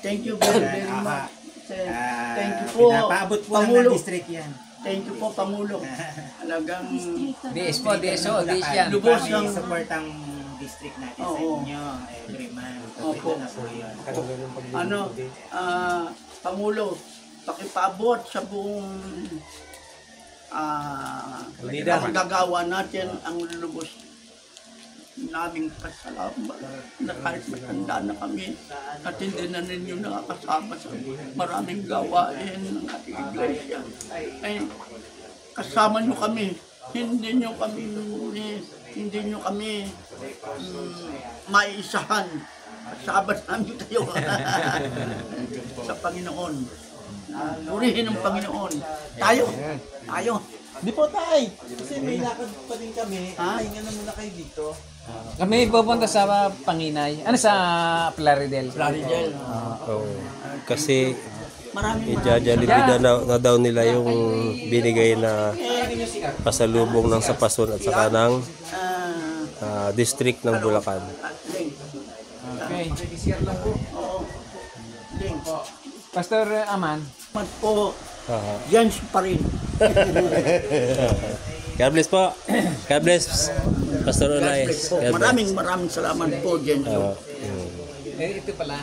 Thank you very much. Thank you po. Pinapaabot po Pangulo. ng district yan. Thank you po, Pangulo. Talagang DS po, DSO, DS yan. lubos Kami ng support ang district natin sa Oo. inyo every month. Opo. Ito na po yun. Pangulo, pakipaabot sa buong gagawa natin ang lubos naming pasalamat na kahit matanda na kami at hindi na ninyo nakakasama sa maraming gawain ng ating iglesia. Ay, kasama nyo kami, hindi nyo kami maisahan. Sabat namin kayo sa Panginoon. Purihin ng Panginoon. Tayo. Di po tay, kasi may lakad pa din kami. Pahinga na muna kayo dito. Kami pupunta sa Panginay. Ano sa Plaridel? Plaridel. Kasi Maraming ijajalibida na daw nila yung binigay na pasalubong ng Sapason at saka ng district ng Bulacan. Okay. Oo. Ding. Pastor Aman. Mat po. Yan pa rin. God bless po. God bless, Pastor Olay. Maraming salamat po, Jenso. Ito pala.